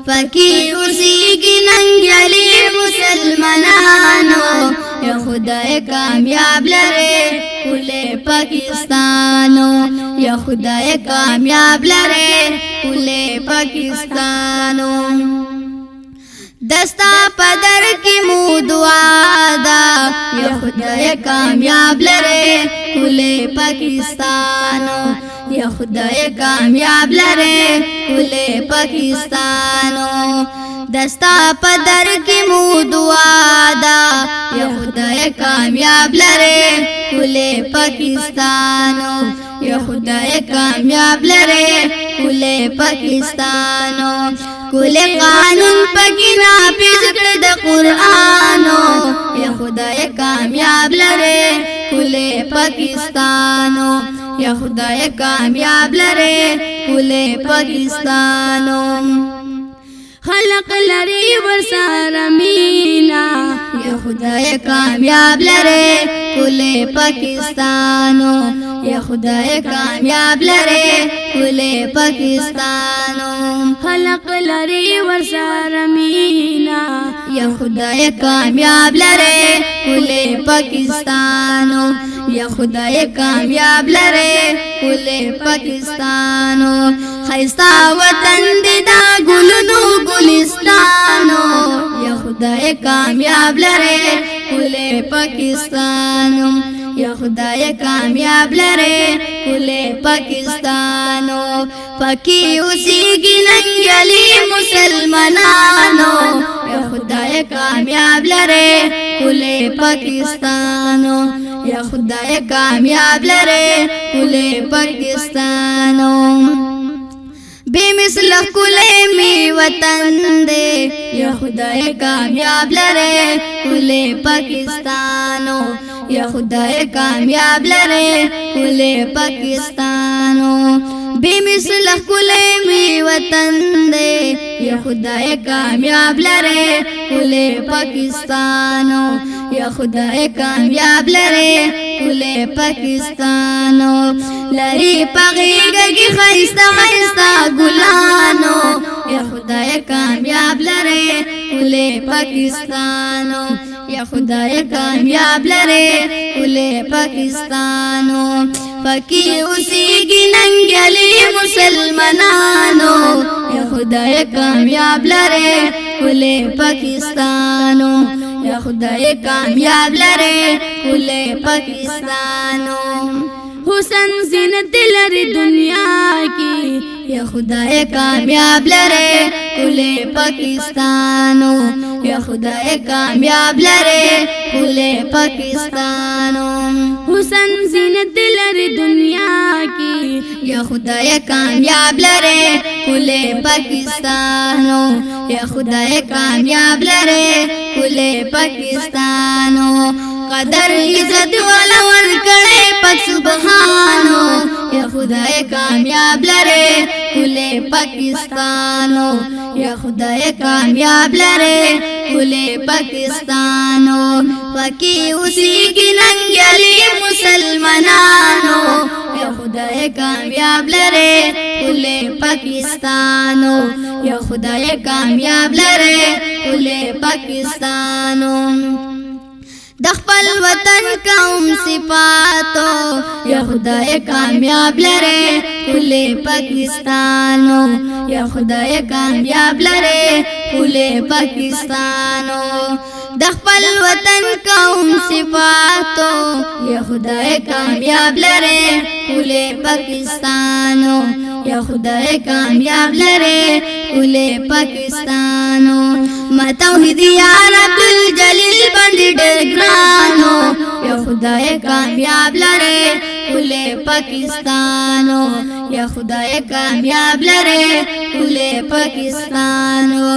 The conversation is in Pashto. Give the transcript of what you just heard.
پکی اوسیگی ننگیالی مسلمانانو یا خدای کامیاب لره کل پاکستانو یا خدای کامیاب لره کل پاکستانو دستا پدر کی مو دعا دا یا خدای کامیاب لره کل پاکستانو یا خدای کامیاب لره کل پاکستانو دستا پدر کی مو دعا دا یا خدای کامیاب لره کل پاکستانو یا خدای کامیاب لره کل پاکستانو کل قانون پکی نافذ کړ د قرآنو یا خدای کامیاب لره کل پاکستانو یا خدای کامیاب لره کل پاکستانو خلق لري ورسره مینا یا خدای کامیاب لره کل پاکستانو یا خدای کامیاب لره کل پاکستانو خلق لري ورسره مینا یا خدای کامیاب لره کل پاکستانو یا خدای کامیاب لره کل پاکستانو خیستا وطن دا گلونو گلستانو یا خدای کامیاب لره کل پاکستانو یا خدای کامیاب لره کل پاکستانو پکی اوسیگی ننگیالی مسلمانانو یا خدای کامیاب لره کل پاکستانو یا خدای کامیاب لره کل پاکستانو بے مثل کل می وطن دے یا خدای کامیاب لره کل پاکستانو یا خدای کامیاب لره کل پاکستانو بے مثل کل می وطن دے یا خدای کامیاب لره کل پاکستانو یا خدای کامیاب لره کل پاکستانو لری پغیگی خیستا خیستا گلانو یا خدای کامیاب لره کل پاکستانو یا خدای کامیاب لره کل پاکستانو پکی اوسیگی ننگیالی مسلمانانو یا خدای کامیاب لره کل پاکستانو یا خدای کامیاب لره کل پاکستانو حسن زینت لري دنیا کی یا خدای کامیاب لره کل پاکستانو یا خدای کامیاب لره کل پاکستانو حسن زینت لري دنیا کی یا خدای کامیاب لره کل پاکستانو یا خدای کامیاب لره کل پاکستانو قدر عزت والا ورکڑے پاک سبحانو یا خدای کامیاب لره کل پاکستانو یا خدای کامیاب لره کل پاکستانو پکی اوسیگی ننگیالی مسلمانانو یا خدای کامیاب لره کل پاکستانو یا خدای کامیاب لره کل پاکستانو د خپل وطن قوم صفاتو یا خدای کامیاب لره کل پاکستانو یا خدای کامیاب لره کل پاکستانو د خپل وطن قوم صفاتو یا خدای کامیاب لره کل پاکستانو یا خدای کامیاب لره کل پاکستانو ما توحید یا رب الجلیل بند ډېر ګرانو یا خدای کامیاب لره کل پاکستانو یا خدای کامیاب لره کل پاکستانو